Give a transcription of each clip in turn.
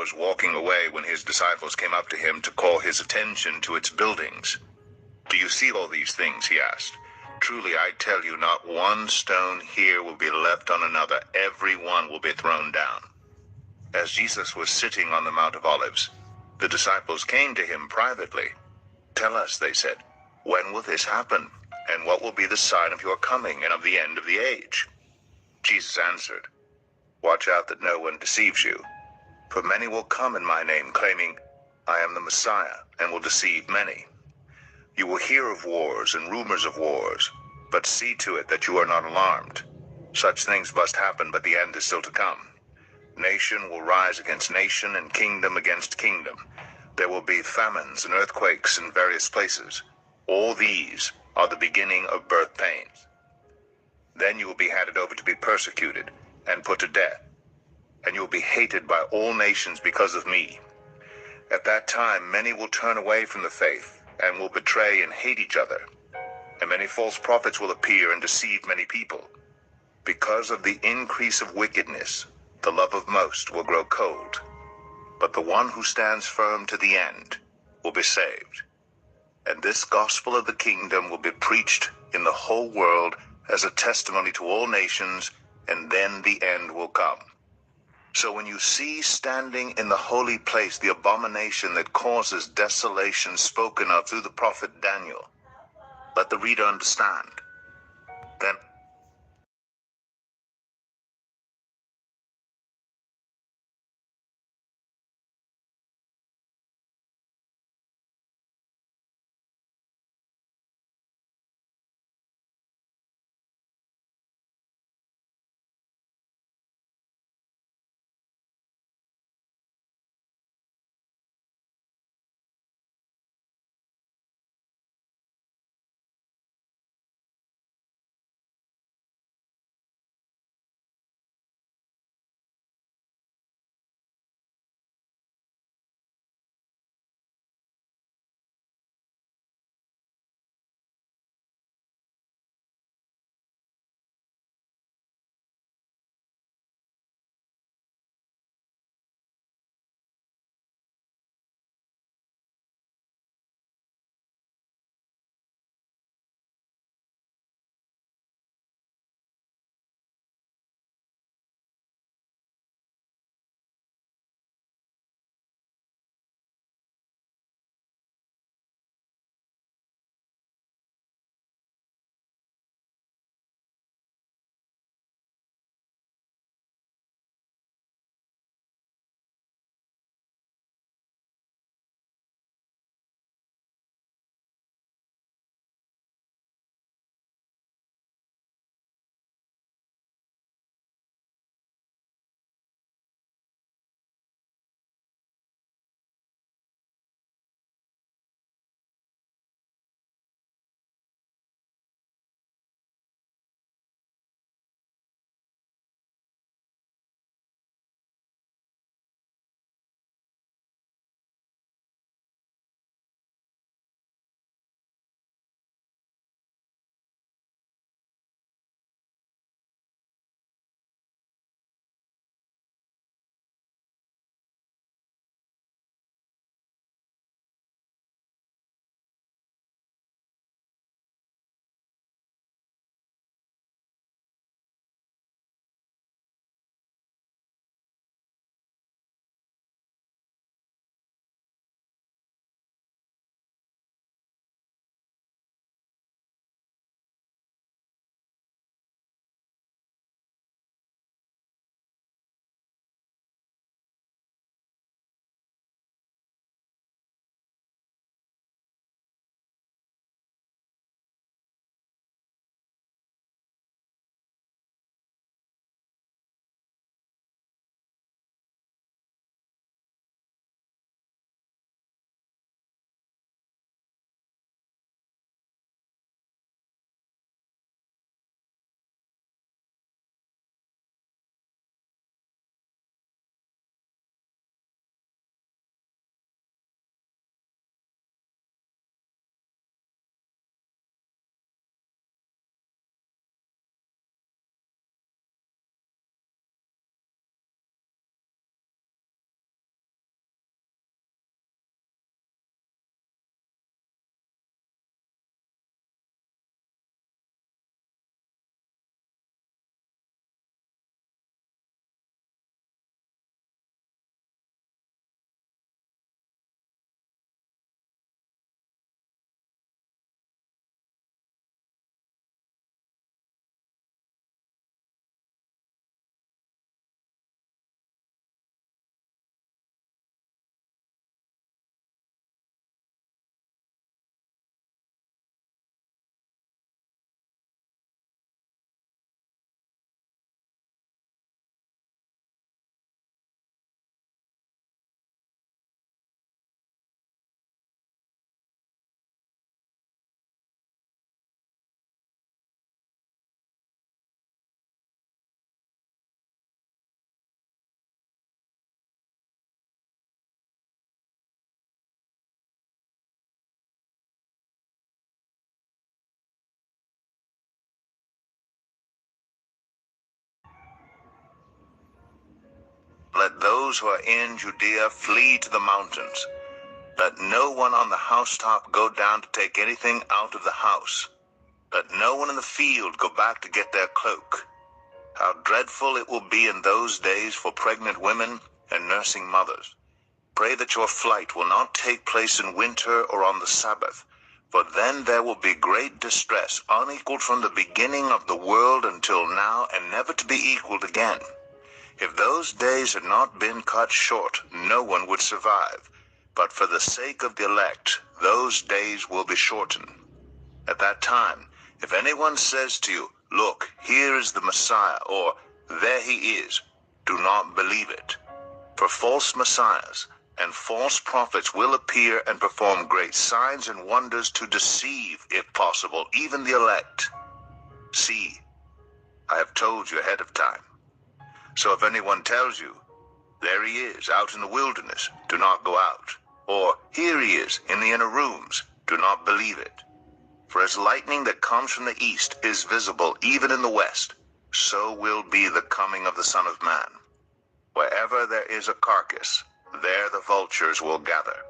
was walking away when his disciples came up to him to call his attention to its buildings. "Do you see all these things?" he asked. "Truly I tell you, not one stone here will be left on another. Every one will be thrown down." As Jesus was sitting on the Mount of Olives, the disciples came to him privately. "Tell us," they said, "when will this happen? And what will be the sign of your coming and of the end of the age?" Jesus answered, "Watch out that no one deceives you. For many will come in my name, claiming, 'I am the Messiah,' and will deceive many. You will hear of wars and rumors of wars, but see to it that you are not alarmed. Such things must happen, but the end is still to come. Nation will rise against nation and kingdom against kingdom. There will be famines and earthquakes in various places. All these are the beginning of birth pains. Then you will be handed over to be persecuted and put to death, and you will be hated by all nations because of me. At that time many will turn away from the faith and will betray and hate each other. And many false prophets will appear and deceive many people. Because of the increase of wickedness, the love of most will grow cold. But the one who stands firm to the end will be saved. And this gospel of the kingdom will be preached in the whole world as a testimony to all nations, and then the end will come. So when you see standing in the holy place the abomination that causes desolation spoken of through the prophet Daniel, let the reader understand. Then let those who are in Judea flee to the mountains. Let no one on the housetop go down to take anything out of the house. Let no one in the field go back to get their cloak. How dreadful it will be in those days for pregnant women and nursing mothers. Pray that your flight will not take place in winter or on the Sabbath, for then there will be great distress, unequaled from the beginning of the world until now, and never to be equaled again. If those days had not been cut short, no one would survive. But for the sake of the elect, those days will be shortened. At that time, if anyone says to you, "Look, here is the Messiah," or "There he is," do not believe it. For false messiahs and false prophets will appear and perform great signs and wonders to deceive, if possible, even the elect. See, I have told you ahead of time. So if anyone tells you, "There he is, out in the wilderness," do not go out. Or, "Here he is, in the inner rooms," do not believe it. For as lightning that comes from the east is visible even in the west, so will be the coming of the Son of Man. Wherever there is a carcass, there the vultures will gather.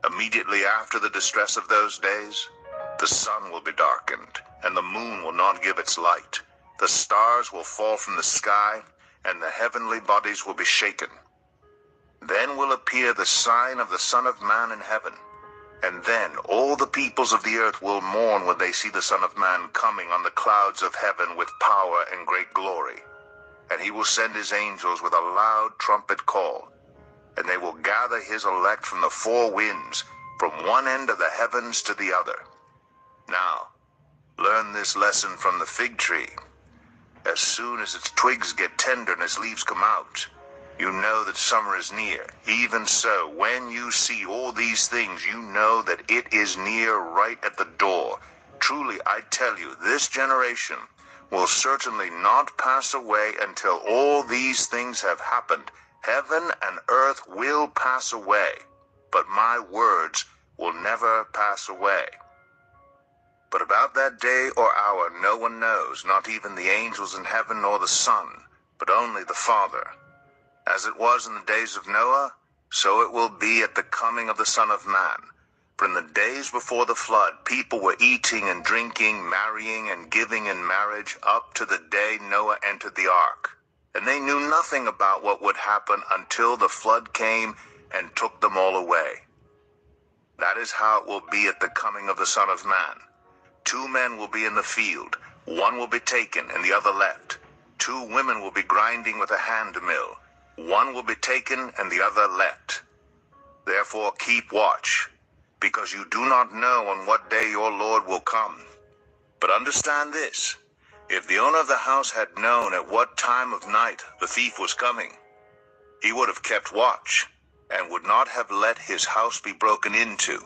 Immediately after the distress of those days, the sun will be darkened, and the moon will not give its light. The stars will fall from the sky, and the heavenly bodies will be shaken. Then will appear the sign of the Son of Man in heaven. And then all the peoples of the earth will mourn when they see the Son of Man coming on the clouds of heaven with power and great glory. And he will send his angels with a loud trumpet call, and they will gather his elect from the four winds, from one end of the heavens to the other. Now, learn this lesson from the fig tree. As soon as its twigs get tender and its leaves come out, you know that summer is near. Even so, when you see all these things, you know that it is near, right at the door. Truly, I tell you, this generation will certainly not pass away until all these things have happened. Heaven and earth will pass away, but my words will never pass away. But about that day or hour no one knows, not even the angels in heaven nor the Son, but only the Father. As it was in the days of Noah, so it will be at the coming of the Son of Man. For in the days before the flood, people were eating and drinking, marrying and giving in marriage, up to the day Noah entered the ark. And they knew nothing about what would happen until the flood came and took them all away. That is how it will be at the coming of the Son of Man. 2 men will be in the field, one will be taken and the other left. 2 women will be grinding with a hand mill, one will be taken and the other left. Therefore keep watch, because you do not know on what day your Lord will come. But understand this, if the owner of the house had known at what time of night the thief was coming, he would have kept watch and would not have let his house be broken into.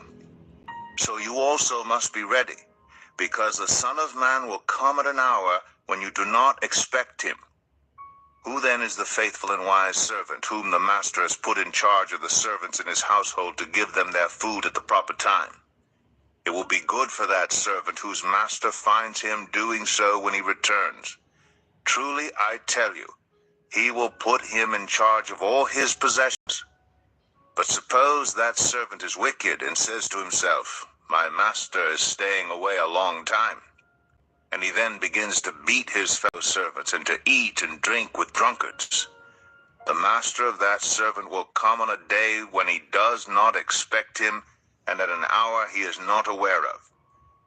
So you also must be ready, because the Son of Man will come at an hour when you do not expect him. Who then is the faithful and wise servant, whom the master has put in charge of the servants in his household to give them their food at the proper time? It will be good for that servant whose master finds him doing so when he returns. Truly, I tell you, he will put him in charge of all his possessions. But suppose that servant is wicked and says to himself, "My master is staying away a long time." And he then begins to beat his fellow servants and to eat and drink with drunkards. The master of that servant will come on a day when he does not expect him, and at an hour he is not aware of.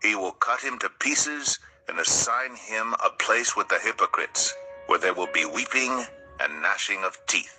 He will cut him to pieces and assign him a place with the hypocrites, where there will be weeping and gnashing of teeth.